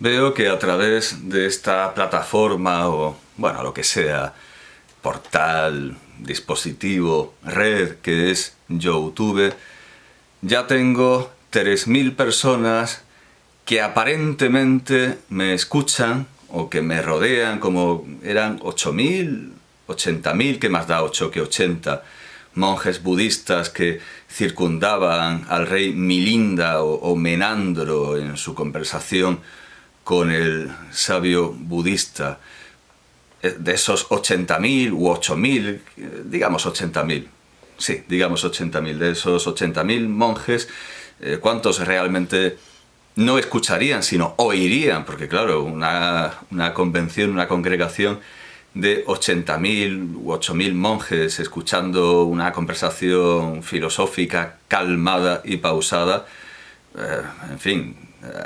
Veo que a través de esta plataforma o, bueno, lo que sea, portal, dispositivo, red que es YouTube, ya tengo 3.000 personas que aparentemente me escuchan o que me rodean, como eran 8.000, 80.000, ¿qué más da 8 que 80? Monjes budistas que circundaban al rey Milinda o Menandro en su conversación con el sabio budista. De esos 80.000 u 8.000, digamos 80.000, sí, digamos 80.000, de esos 80.000 monjes, ¿cuántos realmente no escucharían, sino oirían? Porque claro, una convención, una congregación de 80.000 u 8.000 monjes escuchando una conversación filosófica calmada y pausada, en fin,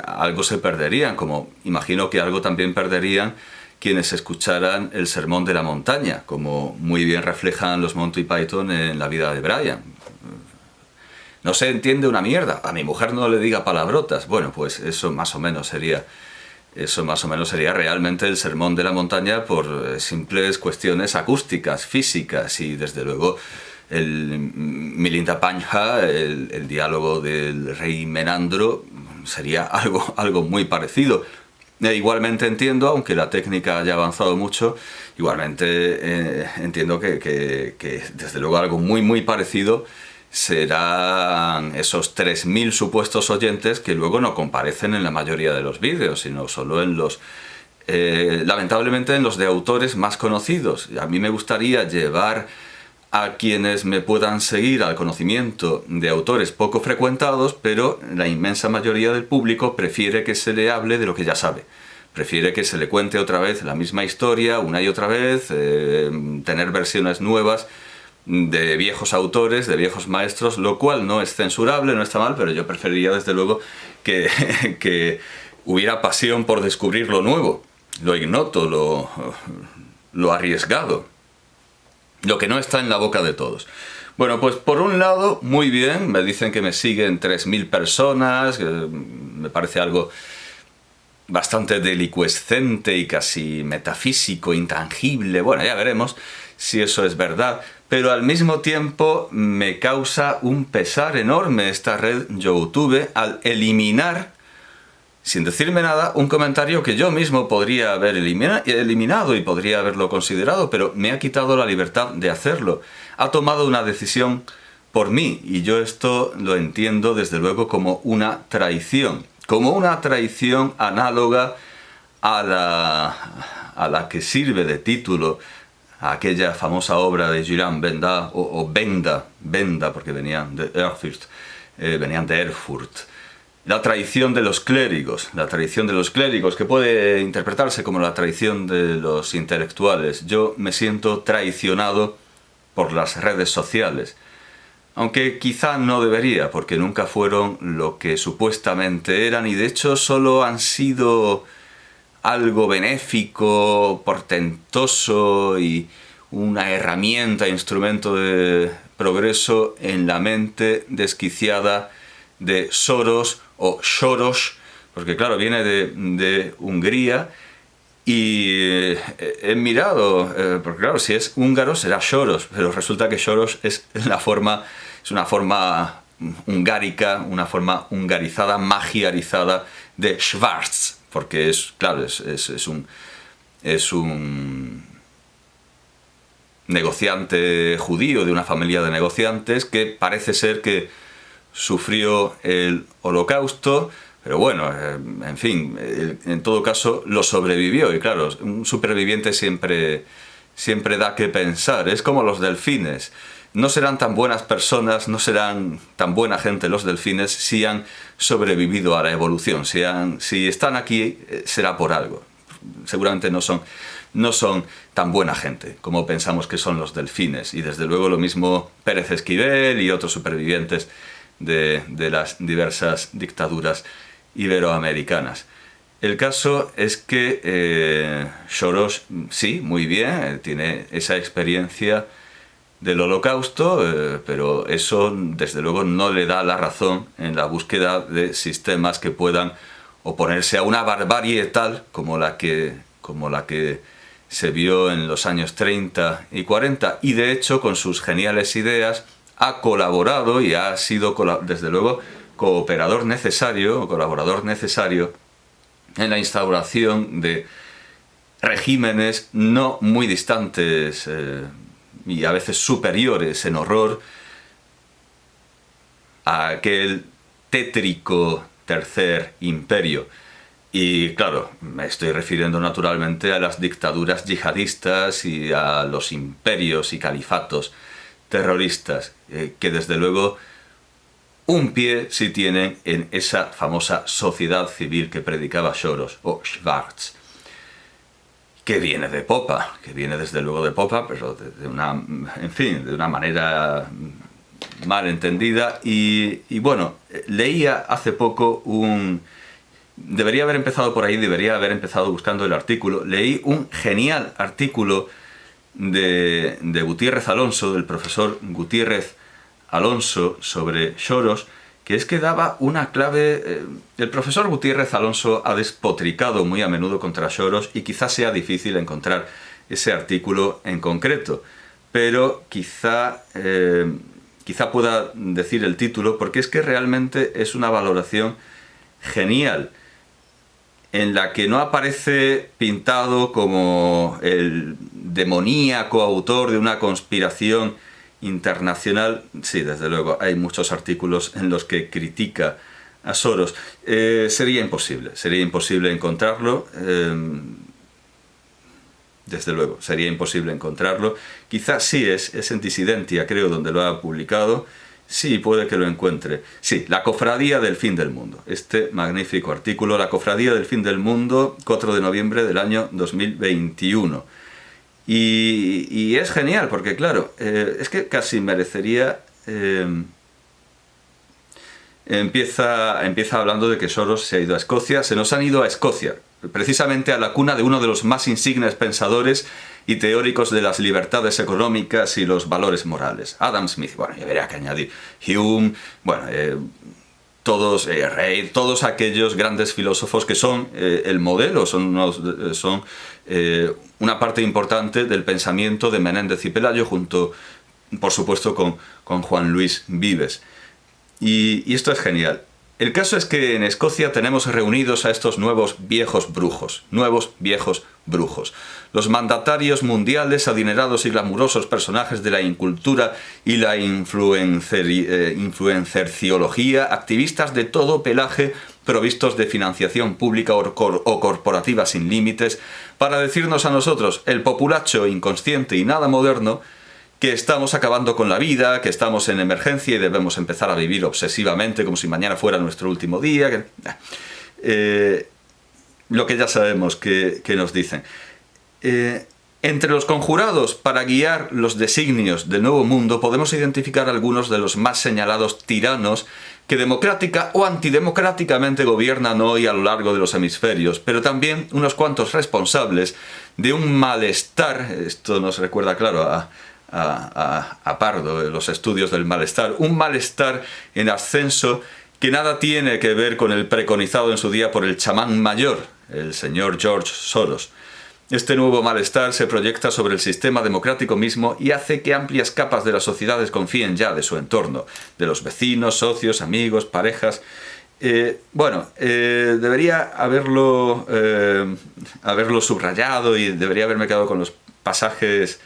algo se perderían, como imagino que algo también perderían quienes escucharan el Sermón de la Montaña, como muy bien reflejan los Monty Python en la vida de Brian. No se entiende una mierda, a mi mujer no le diga palabrotas. Bueno, pues eso más o menos sería realmente el Sermón de la Montaña por simples cuestiones acústicas, físicas, y desde luego el Milinda Panha, el diálogo del rey Menandro, sería algo muy parecido. Igualmente entiendo, aunque la técnica haya avanzado mucho, igualmente entiendo que desde luego algo muy parecido serán esos 3.000 supuestos oyentes que luego no comparecen en la mayoría de los vídeos, sino solo en los, lamentablemente, en los de autores más conocidos. A mí me gustaría llevar a quienes me puedan seguir al conocimiento de autores poco frecuentados, pero la inmensa mayoría del público prefiere que se le hable de lo que ya sabe. Prefiere que se le cuente otra vez la misma historia, una y otra vez, tener versiones nuevas de viejos autores, de viejos maestros, lo cual no es censurable, no está mal, pero yo preferiría desde luego que hubiera pasión por descubrir lo nuevo, lo ignoto, lo arriesgado, lo que no está en la boca de todos. Bueno, pues por un lado, muy bien, me dicen que me siguen 3.000 personas, me parece algo bastante delicuescente y casi metafísico, intangible. Bueno, ya veremos si eso es verdad, pero al mismo tiempo me causa un pesar enorme esta red YouTube al eliminar, sin decirme nada, un comentario que yo mismo podría haber eliminado y podría haberlo considerado, pero me ha quitado la libertad de hacerlo. Ha tomado una decisión por mí, y yo esto lo entiendo desde luego como una traición análoga a la que sirve de título a aquella famosa obra de Julian Benda, o Benda, porque venían de Erfurt. La traición de los clérigos, que puede interpretarse como la traición de los intelectuales. Yo me siento traicionado por las redes sociales, aunque quizá no debería, porque nunca fueron lo que supuestamente eran, y de hecho solo han sido algo benéfico, portentoso y una herramienta, instrumento de progreso en la mente desquiciada de Soros o Soros, porque claro, viene de Hungría, y he mirado, porque claro, si es húngaro será Soros, pero resulta que Soros es una forma hungárica, una forma hungarizada, magiarizada de Schwarz, porque es, claro, es un negociante judío de una familia de negociantes que parece ser que sufrió el Holocausto, pero bueno, en fin, en todo caso lo sobrevivió, y claro, un superviviente siempre da que pensar. Es como los delfines. No serán tan buenas personas, no serán tan buena gente los delfines si han sobrevivido a la evolución. Si están aquí, será por algo. Seguramente no son tan buena gente como pensamos que son los delfines. Y desde luego lo mismo Pérez Esquivel y otros supervivientes de las diversas dictaduras iberoamericanas. El caso es que Soros, sí, muy bien, tiene esa experiencia del Holocausto, pero eso desde luego no le da la razón en la búsqueda de sistemas que puedan oponerse a una barbarie tal como la que se vio en los años 30 y 40, y de hecho con sus geniales ideas ha colaborado y ha sido desde luego colaborador necesario en la instauración de regímenes no muy distantes y a veces superiores en horror a aquel tétrico Tercer Imperio. Y claro, me estoy refiriendo naturalmente a las dictaduras yihadistas y a los imperios y califatos terroristas, que desde luego un pie sí tienen en esa famosa sociedad civil que predicaba Soros, o Schwarz, que viene de popa, que viene desde luego de popa, pero de una manera mal entendida. Y bueno, leía hace poco debería haber empezado por ahí, debería haber empezado buscando el artículo. Leí un genial artículo de Gutiérrez Alonso, del profesor Gutiérrez Alonso, sobre Soros, que es que daba una clave. El profesor Gutiérrez Alonso ha despotricado muy a menudo contra Soros y quizás sea difícil encontrar ese artículo en concreto, pero quizá pueda decir el título, porque es que realmente es una valoración genial, en la que no aparece pintado como el demoníaco autor de una conspiración internacional. Sí, desde luego, hay muchos artículos en los que critica a Soros. Sería imposible encontrarlo. Desde luego, sería imposible encontrarlo. Quizás sí es en Disidentia, creo, donde lo ha publicado. Sí, puede que lo encuentre. Sí, La Cofradía del Fin del Mundo. Este magnífico artículo, La Cofradía del Fin del Mundo, 4 de noviembre del año 2021. Y es genial, porque claro, es que casi merecería... Empieza hablando de que Soros se ha ido a Escocia. Se nos han ido a Escocia, precisamente a la cuna de uno de los más insignes pensadores y teóricos de las libertades económicas y los valores morales, Adam Smith. Bueno, ya verá que añadir Hume, bueno, todos, Reid, todos aquellos grandes filósofos que son el modelo, son una parte importante del pensamiento de Menéndez y Pelayo, junto, por supuesto, con Juan Luis Vives. Y esto es genial. El caso es que en Escocia tenemos reunidos a estos nuevos viejos brujos. Los mandatarios mundiales, adinerados y glamurosos personajes de la incultura y la influencerciología, activistas de todo pelaje, provistos de financiación pública o corporativa sin límites, para decirnos a nosotros, el populacho inconsciente y nada moderno, que estamos acabando con la vida, que estamos en emergencia y debemos empezar a vivir obsesivamente como si mañana fuera nuestro último día. Lo que ya sabemos que nos dicen. Entre los conjurados para guiar los designios del nuevo mundo podemos identificar algunos de los más señalados tiranos que democrática o antidemocráticamente gobiernan hoy a lo largo de los hemisferios, pero también unos cuantos responsables de un malestar. Esto nos recuerda, claro, a Pardo, los estudios del malestar, un malestar en ascenso que nada tiene que ver con el preconizado en su día por el chamán mayor, el señor George Soros. Este nuevo malestar se proyecta sobre el sistema democrático mismo y hace que amplias capas de la sociedad desconfíen ya de su entorno, de los vecinos, socios, amigos, parejas. Debería haberlo subrayado y debería haberme quedado con los pasajes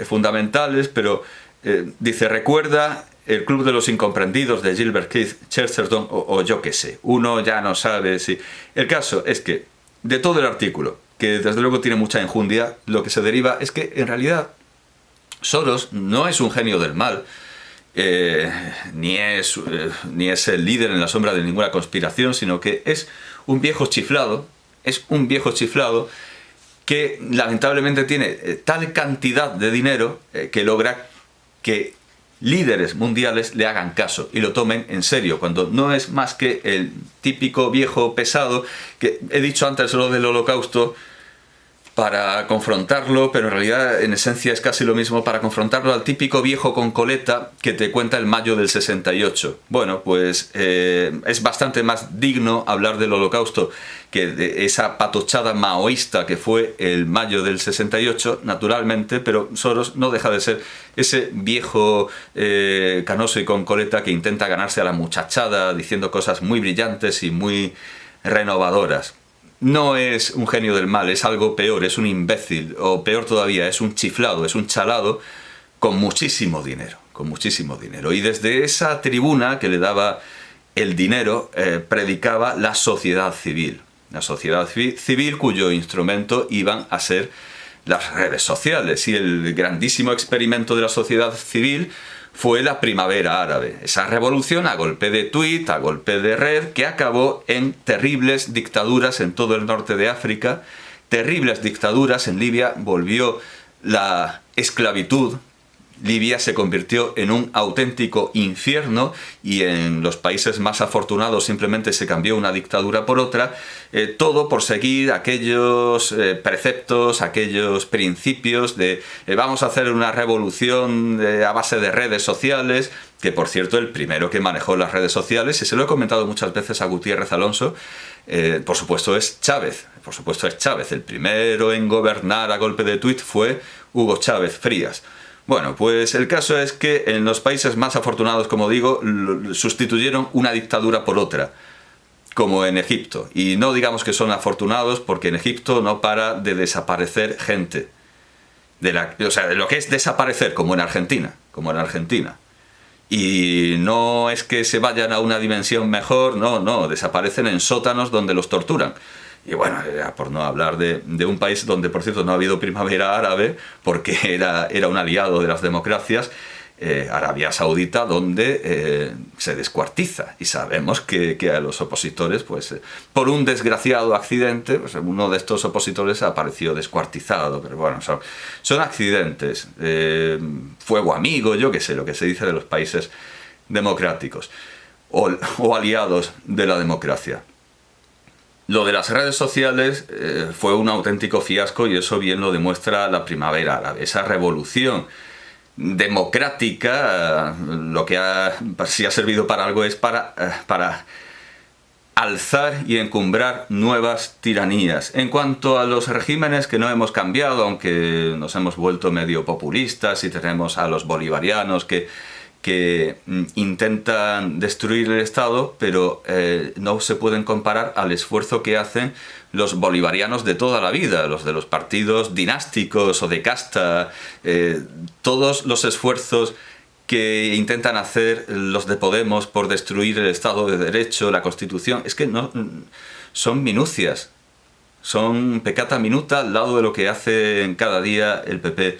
fundamentales, pero dice, recuerda el Club de los Incomprendidos de Gilbert Keith Chesterton o yo qué sé, uno ya no sabe si... El caso es que de todo el artículo, que desde luego tiene mucha enjundia, lo que se deriva es que en realidad Soros no es un genio del mal, ni es el líder en la sombra de ninguna conspiración, sino que es un viejo chiflado, que lamentablemente tiene tal cantidad de dinero que logra que líderes mundiales le hagan caso y lo tomen en serio, cuando no es más que el típico viejo pesado que he dicho antes, lo del holocausto. para confrontarlo, pero en realidad en esencia es casi lo mismo, para confrontarlo al típico viejo con coleta que te cuenta el mayo del 68. Bueno, pues es bastante más digno hablar del Holocausto que de esa patochada maoísta que fue el mayo del 68, naturalmente, pero Soros no deja de ser ese viejo canoso y con coleta que intenta ganarse a la muchachada diciendo cosas muy brillantes y muy renovadoras. No es un genio del mal, es algo peor, es un imbécil, o peor todavía, es un chiflado, es un chalado con muchísimo dinero, con muchísimo dinero. Y desde esa tribuna que le daba el dinero, predicaba la sociedad civil cuyo instrumento iban a ser las redes sociales. Y el grandísimo experimento de la sociedad civil fue la primavera árabe, esa revolución a golpe de tuit, a golpe de red, que acabó en terribles dictaduras en todo el norte de África, terribles dictaduras. En Libia volvió la esclavitud, Libia se convirtió en un auténtico infierno y en los países más afortunados simplemente se cambió una dictadura por otra, todo por seguir aquellos preceptos, aquellos principios de vamos a hacer una revolución a base de redes sociales, que por cierto el primero que manejó las redes sociales, y se lo he comentado muchas veces a Gutiérrez Alonso, por supuesto es Chávez, el primero en gobernar a golpe de tuit fue Hugo Chávez Frías. Bueno, pues el caso es que en los países más afortunados, como digo, sustituyeron una dictadura por otra, como en Egipto. Y no digamos que son afortunados porque en Egipto no para de desaparecer gente. O sea, de lo que es desaparecer, como en Argentina. Y no es que se vayan a una dimensión mejor, no, desaparecen en sótanos donde los torturan. Y bueno, por no hablar de un país donde, por cierto, no ha habido primavera árabe, porque era un aliado de las democracias, Arabia Saudita, donde se descuartiza. Y sabemos que a los opositores, pues por un desgraciado accidente, pues uno de estos opositores apareció descuartizado. Pero bueno, son accidentes, fuego amigo, yo qué sé, lo que se dice de los países democráticos o aliados de la democracia. Lo de las redes sociales fue un auténtico fiasco y eso bien lo demuestra la primavera árabe. Esa revolución democrática, lo que si ha servido para algo es para alzar y encumbrar nuevas tiranías. En cuanto a los regímenes que no hemos cambiado, aunque nos hemos vuelto medio populistas y tenemos a los bolivarianos que intentan destruir el Estado, pero no se pueden comparar al esfuerzo que hacen los bolivarianos de toda la vida, los de los partidos dinásticos o de casta, todos los esfuerzos que intentan hacer los de Podemos por destruir el Estado de Derecho, la Constitución, es que no son minucias, son peccata minuta al lado de lo que hacen cada día el PP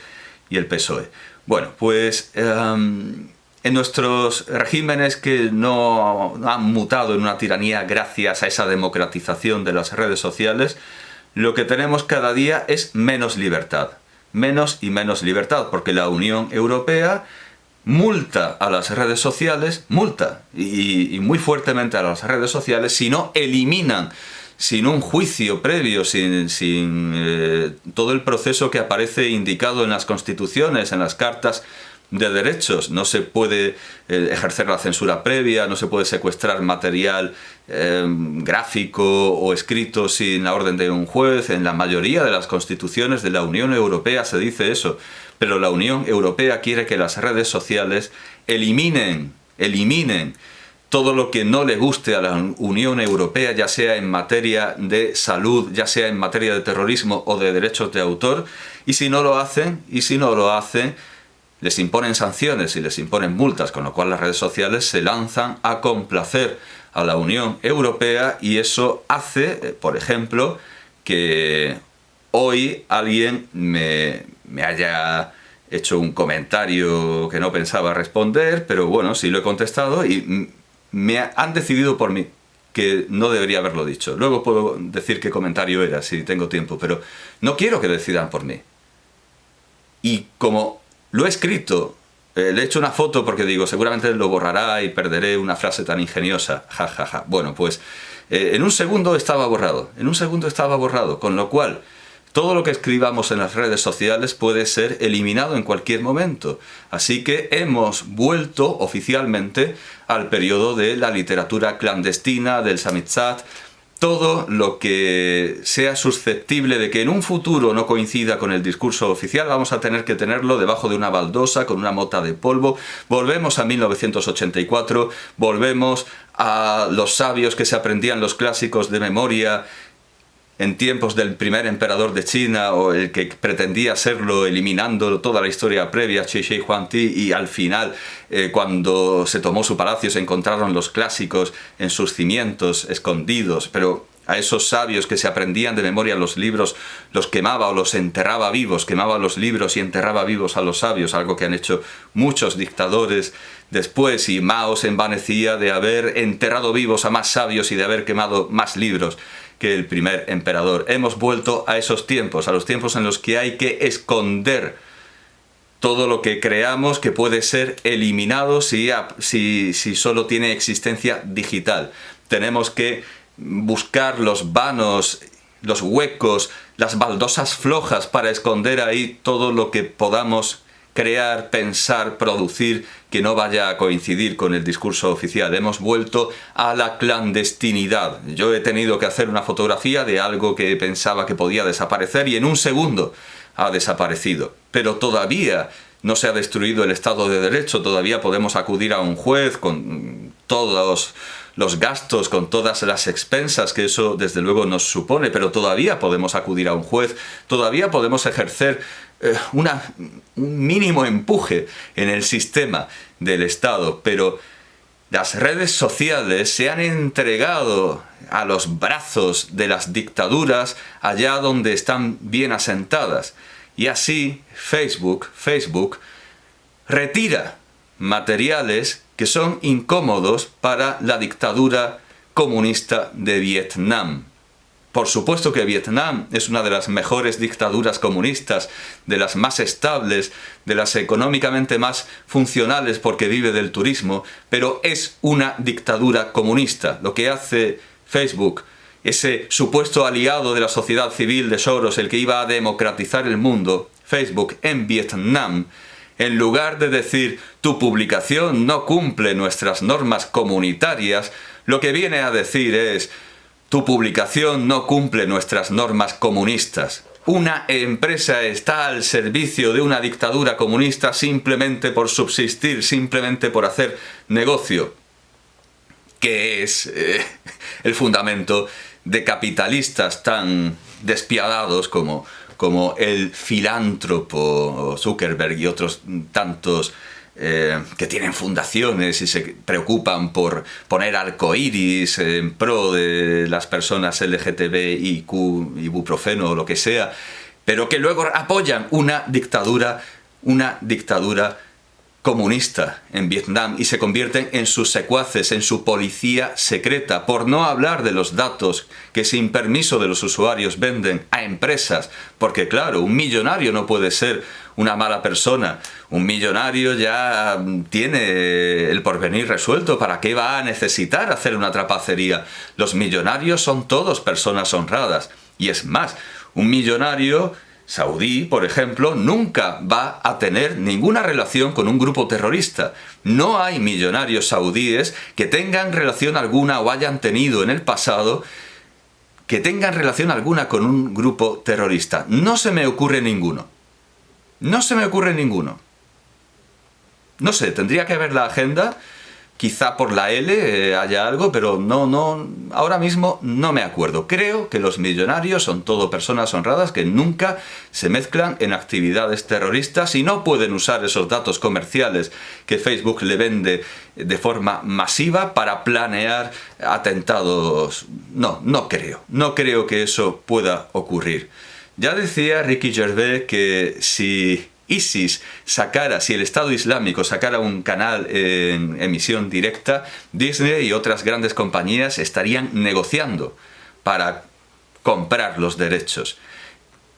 y el PSOE. Bueno, pues en nuestros regímenes que no han mutado en una tiranía gracias a esa democratización de las redes sociales, lo que tenemos cada día es menos libertad. Menos y menos libertad, porque la Unión Europea multa a las redes sociales, y muy fuertemente a las redes sociales, si no eliminan, sin un juicio previo, sin todo el proceso que aparece indicado en las constituciones, en las cartas de derechos. No se puede ejercer la censura previa, no se puede secuestrar material gráfico o escrito sin la orden de un juez. En la mayoría de las constituciones de la Unión Europea se dice eso, pero la Unión Europea quiere que las redes sociales eliminen todo lo que no le guste a la Unión Europea, ya sea en materia de salud, ya sea en materia de terrorismo o de derechos de autor, y si no lo hacen, les imponen sanciones y les imponen multas, con lo cual las redes sociales se lanzan a complacer a la Unión Europea, y eso hace, por ejemplo, que hoy alguien me haya hecho un comentario que no pensaba responder, pero bueno, sí lo he contestado y me han decidido por mí que no debería haberlo dicho. Luego puedo decir qué comentario era si tengo tiempo, pero no quiero que decidan por mí. Y como lo he escrito, le he hecho una foto porque digo, seguramente lo borrará y perderé una frase tan ingeniosa, jajaja. Bueno, pues en un segundo estaba borrado, con lo cual Todo lo que escribamos en las redes sociales puede ser eliminado en cualquier momento. Así que hemos vuelto oficialmente al periodo de la literatura clandestina, del samizdat. Todo lo que sea susceptible de que en un futuro no coincida con el discurso oficial, vamos a tener que tenerlo debajo de una baldosa, con una mota de polvo. Volvemos a 1984, volvemos a los sabios que se aprendían los clásicos de memoria en tiempos del primer emperador de China, o el que pretendía serlo eliminando toda la historia previa, Shi Shi Huangdi, y al final, cuando se tomó su palacio, se encontraron los clásicos en sus cimientos, escondidos, pero a esos sabios que se aprendían de memoria los libros, los quemaba o los enterraba vivos, quemaba los libros y enterraba vivos a los sabios, algo que han hecho muchos dictadores después, y Mao se envanecía de haber enterrado vivos a más sabios y de haber quemado más libros que el primer emperador. Hemos vuelto a esos tiempos, a los tiempos en los que hay que esconder todo lo que creamos que puede ser eliminado si solo tiene existencia digital. Tenemos que buscar los vanos, los huecos, las baldosas flojas para esconder ahí todo lo que podamos crear, pensar, producir, que no vaya a coincidir con el discurso oficial. Hemos vuelto a la clandestinidad. Yo he tenido que hacer una fotografía de algo que pensaba que podía desaparecer y en un segundo ha desaparecido. Pero todavía no se ha destruido el Estado de Derecho, todavía podemos acudir a un juez con todos los gastos, con todas las expensas que eso desde luego nos supone, pero todavía podemos acudir a un juez, todavía podemos ejercer un mínimo empuje en el sistema del Estado, pero las redes sociales se han entregado a los brazos de las dictaduras allá donde están bien asentadas. Y así Facebook retira materiales que son incómodos para la dictadura comunista de Vietnam. Por supuesto que Vietnam es una de las mejores dictaduras comunistas, de las más estables, de las económicamente más funcionales porque vive del turismo, pero es una dictadura comunista. Lo que hace Facebook, ese supuesto aliado de la sociedad civil de Soros, el que iba a democratizar el mundo, Facebook en Vietnam, en lugar de decir tu publicación no cumple nuestras normas comunitarias, lo que viene a decir es tu publicación no cumple nuestras normas comunistas. Una empresa está al servicio de una dictadura comunista simplemente por subsistir, simplemente por hacer negocio, que es el fundamento de capitalistas tan despiadados como el filántropo Zuckerberg y otros tantos que tienen fundaciones y se preocupan por poner arcoíris en pro de las personas LGTBIQ, ibuprofeno o lo que sea, pero que luego apoyan una dictadura comunista en Vietnam y se convierten en sus secuaces, en su policía secreta, por no hablar de los datos que sin permiso de los usuarios venden a empresas, porque claro, un millonario no puede ser una mala persona, un millonario ya tiene el porvenir resuelto, ¿para qué va a necesitar hacer una trapacería? Los millonarios son todos personas honradas, y es más, un millonario saudí, por ejemplo, nunca va a tener ninguna relación con un grupo terrorista. No hay millonarios saudíes que tengan relación alguna o hayan tenido en el pasado que tengan relación alguna con un grupo terrorista. No se me ocurre ninguno. No se me ocurre ninguno. No sé, tendría que ver la agenda. Quizá por la L haya algo, pero no, ahora mismo no me acuerdo. Creo que los millonarios son todo personas honradas que nunca se mezclan en actividades terroristas y no pueden usar esos datos comerciales que Facebook le vende de forma masiva para planear atentados. No creo que eso pueda ocurrir. Ya decía Ricky Gervais que si ISIS si el Estado Islámico sacara un canal en emisión directa, Disney y otras grandes compañías estarían negociando para comprar los derechos.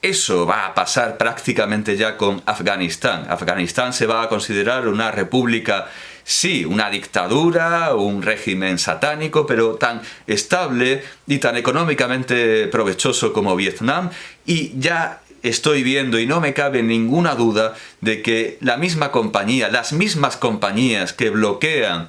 Eso va a pasar prácticamente ya con Afganistán. Afganistán se va a considerar una república sí, una dictadura, un régimen satánico, pero tan estable y tan económicamente provechoso como Vietnam, y ya estoy viendo, y no me cabe ninguna duda, de que la misma compañía, las mismas compañías que bloquean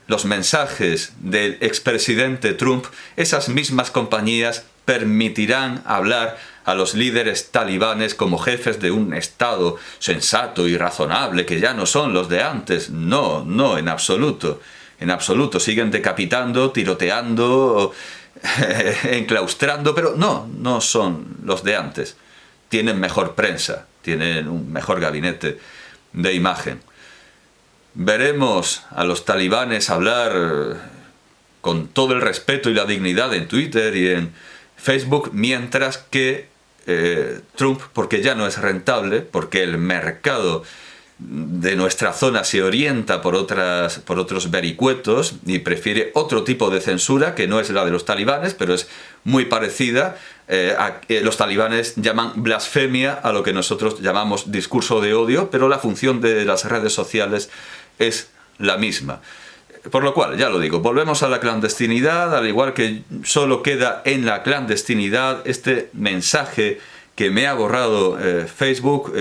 los mensajes del expresidente Trump, esas mismas compañías permitirán hablar a los líderes talibanes como jefes de un Estado sensato y razonable, que ya no son los de antes. No, no, en absoluto. En absoluto. Siguen decapitando, tiroteando, enclaustrando, pero no, no son los de antes. Tienen mejor prensa, tienen un mejor gabinete de imagen. Veremos a los talibanes hablar con todo el respeto y la dignidad en Twitter y en Facebook, mientras que Trump, porque ya no es rentable, porque el mercado de nuestra zona se orienta por otros vericuetos y prefiere otro tipo de censura que no es la de los talibanes, pero es muy parecida. Los talibanes llaman blasfemia a lo que nosotros llamamos discurso de odio, pero la función de las redes sociales es la misma. Por lo cual, ya lo digo, volvemos a la clandestinidad, al igual que solo queda en la clandestinidad este mensaje que me ha borrado Facebook.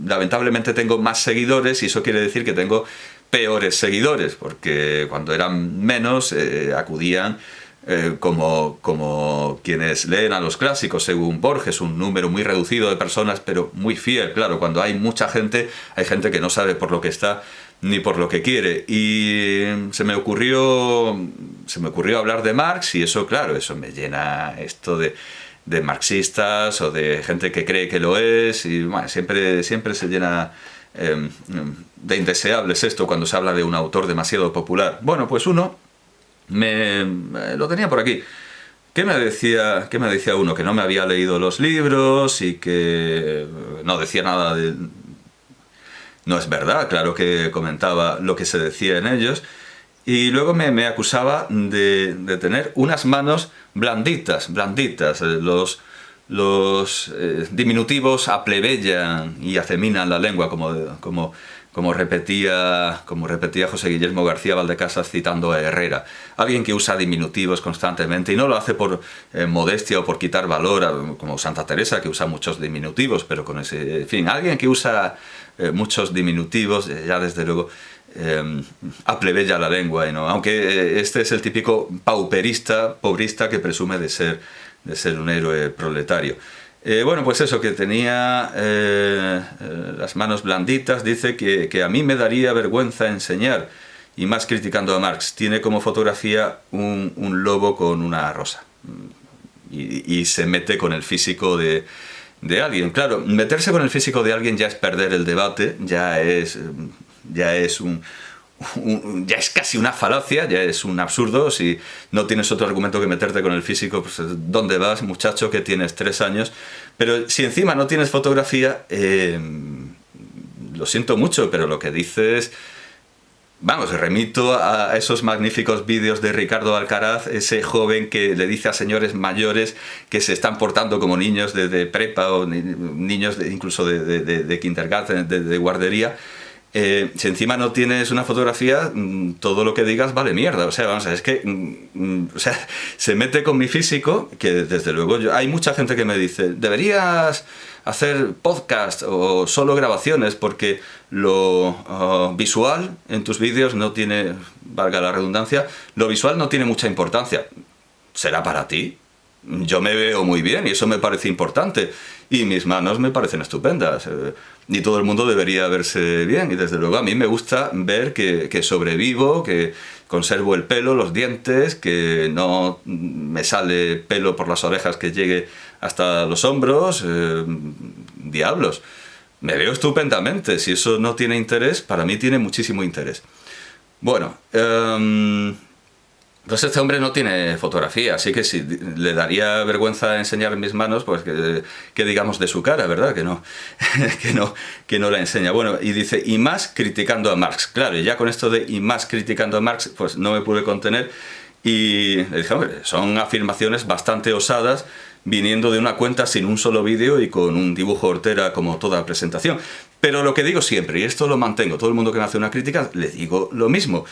Lamentablemente tengo más seguidores y eso quiere decir que tengo peores seguidores, porque cuando eran menos acudían como quienes leen a los clásicos, según Borges, un número muy reducido de personas, pero muy fiel. Claro, cuando hay mucha gente, hay gente que no sabe por lo que está ni por lo que quiere. Y se me ocurrió hablar de Marx, y eso, claro, eso me llena esto de marxistas o de gente que cree que lo es, y bueno, siempre se llena de indeseables esto cuando se habla de un autor demasiado popular. Bueno, pues uno lo tenía por aquí. ¿Qué me decía uno? Que no me había leído los libros y que no decía nada de... No es verdad, claro que comentaba lo que se decía en ellos. Y luego me acusaba de tener unas manos blanditas. Los diminutivos aplebellan y afeminan la lengua, como repetía José Guillermo García Valdecasas citando a Herrera. Alguien que usa diminutivos constantemente, y no lo hace por modestia o por quitar valor, como Santa Teresa, que usa muchos diminutivos, pero con ese... En fin, alguien que usa muchos diminutivos, ya desde luego aplebella la lengua, ¿no? Aunque este es el típico pobrista que presume de ser un héroe proletario. Bueno, pues eso, que tenía las manos blanditas. Dice que a mí me daría vergüenza enseñar, y más criticando a Marx. Tiene como fotografía un lobo con una rosa, y se mete con el físico de alguien. Claro, meterse con el físico de alguien ya es perder el debate, ya es casi una falacia, ya es un absurdo. Si no tienes otro argumento que meterte con el físico, pues ¿dónde vas, muchacho, que tienes 3 años? Pero si encima no tienes fotografía, lo siento mucho, pero lo que dices... Vamos, remito a esos magníficos vídeos de Ricardo Alcaraz, ese joven que le dice a señores mayores que se están portando como niños de prepa o niños incluso de kindergarten, de guardería. Si encima no tienes una fotografía, todo lo que digas vale mierda. O sea, vamos a ver, es que se mete con mi físico, que desde luego hay mucha gente que me dice, deberías hacer podcast o solo grabaciones, porque lo visual en tus vídeos no tiene, valga la redundancia, lo visual no tiene mucha importancia. ¿Será para ti? Yo me veo muy bien y eso me parece importante, y mis manos me parecen estupendas, y todo el mundo debería verse bien, y desde luego a mí me gusta ver que sobrevivo, que conservo el pelo, los dientes, que no me sale pelo por las orejas que llegue hasta los hombros. Diablos, me veo estupendamente. Si eso no tiene interés, para mí tiene muchísimo interés. Bueno, pues este hombre no tiene fotografía, así que si le daría vergüenza enseñar mis manos, pues que digamos de su cara, ¿verdad? Que no la enseña. Bueno, y dice, y más criticando a Marx. Claro, y ya con esto de y más criticando a Marx, pues no me pude contener, y le dije, hombre, son afirmaciones bastante osadas, viniendo de una cuenta sin un solo vídeo y con un dibujo hortera como toda presentación. Pero lo que digo siempre, y esto lo mantengo, todo el mundo que me hace una crítica, le digo lo mismo.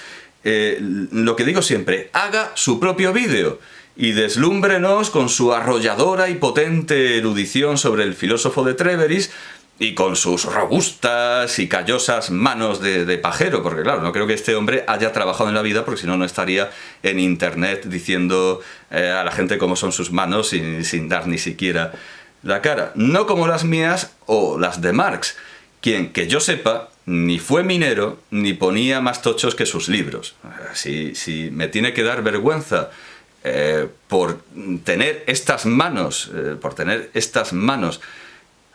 Lo que digo siempre, haga su propio vídeo y deslúmbrenos con su arrolladora y potente erudición sobre el filósofo de Trèveris y con sus robustas y callosas manos de pajero, porque claro, no creo que este hombre haya trabajado en la vida, porque si no, no estaría en internet diciendo a la gente cómo son sus manos sin dar ni siquiera la cara. No como las mías o las de Marx, quien, que yo sepa, ni fue minero ni ponía más tochos que sus libros. Si me tiene que dar vergüenza por tener estas manos,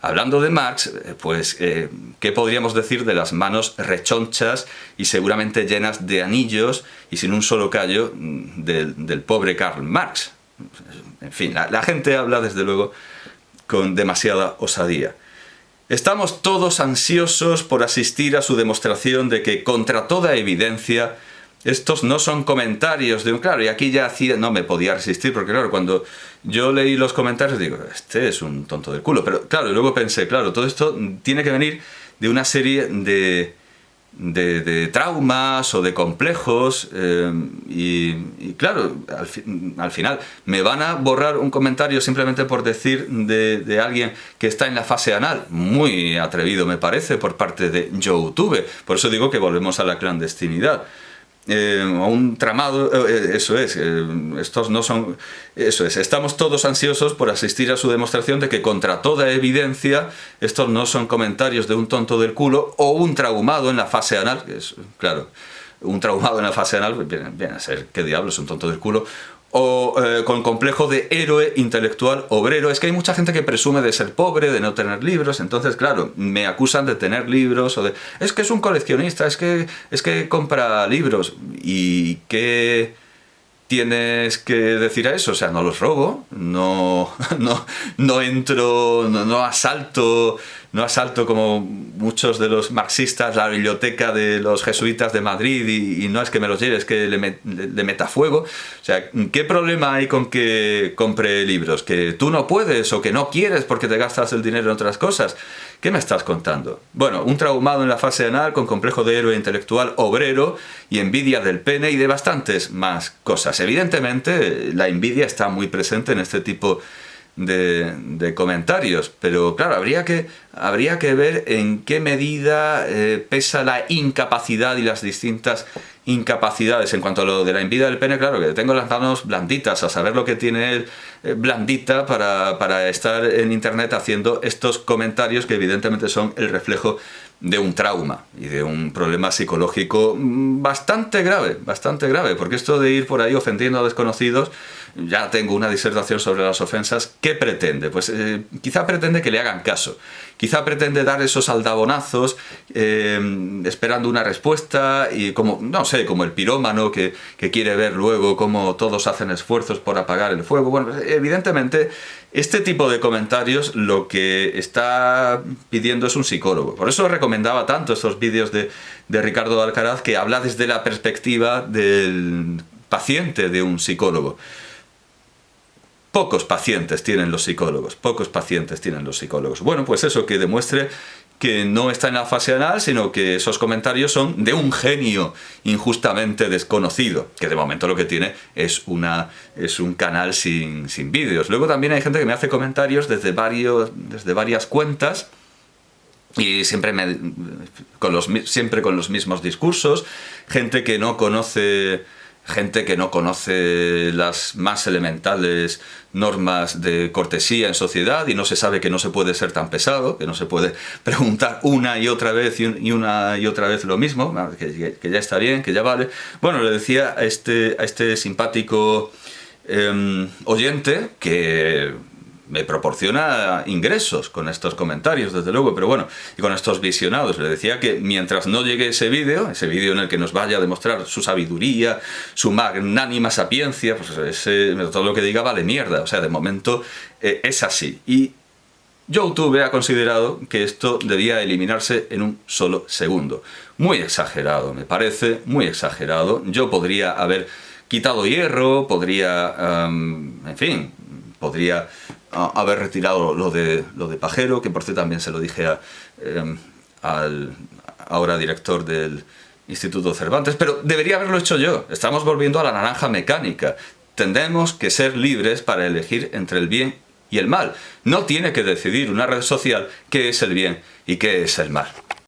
hablando de Marx, pues, ¿qué podríamos decir de las manos rechonchas y seguramente llenas de anillos y sin un solo callo del pobre Karl Marx? En fin, la gente habla, desde luego, con demasiada osadía. Estamos todos ansiosos por asistir a su demostración de que, contra toda evidencia, estos no son comentarios de un... Claro, y aquí ya no me podía resistir, porque claro, cuando yo leí los comentarios digo, este es un tonto del culo. Pero claro, y luego pensé, claro, todo esto tiene que venir de una serie de traumas o de complejos y claro, al final me van a borrar un comentario simplemente por decir de alguien que está en la fase anal. Muy atrevido me parece por parte de YouTube. Por eso digo que volvemos a la clandestinidad. Un tramado, estos no son, estamos todos ansiosos por asistir a su demostración de que, contra toda evidencia, estos no son comentarios de un tonto del culo o un traumado en la fase anal, que es, claro, un traumado en la fase anal viene a ser, ¿qué diablos, un tonto del culo? O con complejo de héroe intelectual obrero. Es que hay mucha gente que presume de ser pobre, de no tener libros, entonces claro, me acusan de tener libros, o de... es que es un coleccionista, es que compra libros. ¿Y qué tienes que decir a eso? O sea, no los robo, no entro, no asalto como muchos de los marxistas la biblioteca de los jesuitas de Madrid y no es que me los lleve, es que le meta fuego. O sea, ¿qué problema hay con que compre libros? ¿Que tú no puedes o que no quieres porque te gastas el dinero en otras cosas? ¿Qué me estás contando? Bueno, un traumado en la fase anal con complejo de héroe intelectual obrero y envidia del pene y de bastantes más cosas. Evidentemente, la envidia está muy presente en este tipo de comentarios, pero claro, habría que ver en qué medida pesa la incapacidad y las distintas incapacidades. En cuanto a lo de la envidia del pene, claro, que tengo las manos blanditas, a saber lo que tiene él blandita para estar en internet haciendo estos comentarios que evidentemente son el reflejo de un trauma y de un problema psicológico bastante grave, porque esto de ir por ahí ofendiendo a desconocidos, ya tengo una disertación sobre las ofensas. ¿Qué pretende? Pues quizá pretende que le hagan caso, quizá pretende dar esos aldabonazos esperando una respuesta, y como, no sé, como el pirómano que quiere ver luego cómo todos hacen esfuerzos por apagar el fuego. Bueno, evidentemente este tipo de comentarios lo que está pidiendo es un psicólogo. Por eso recomendaba tanto estos vídeos de Ricardo Alcaraz, que habla desde la perspectiva del paciente de un psicólogo. Pocos pacientes tienen los psicólogos. Bueno, pues eso, que demuestre que no está en la fase anal, sino que esos comentarios son de un genio injustamente desconocido, que de momento lo que tiene es un canal sin vídeos. Luego también hay gente que me hace comentarios desde varias cuentas, y siempre con los mismos discursos, gente que no conoce las más elementales normas de cortesía en sociedad y no se sabe que no se puede ser tan pesado, que no se puede preguntar una y otra vez lo mismo, que ya está bien, que ya vale. Bueno, le decía a este simpático oyente que me proporciona ingresos con estos comentarios, desde luego, pero bueno, y con estos visionados. Le decía que mientras no llegue ese vídeo en el que nos vaya a demostrar su sabiduría, su magnánima sapiencia, pues todo lo que diga vale mierda. O sea, de momento es así. Y YouTube ha considerado que esto debía eliminarse en un solo segundo. Muy exagerado, me parece, muy exagerado. Yo podría haber quitado hierro, podría haber retirado lo de Pajero, que por cierto también se lo dije al ahora director del Instituto Cervantes, pero debería haberlo hecho yo. Estamos volviendo a la naranja mecánica. Tendremos que ser libres para elegir entre el bien y el mal. No tiene que decidir una red social qué es el bien y qué es el mal.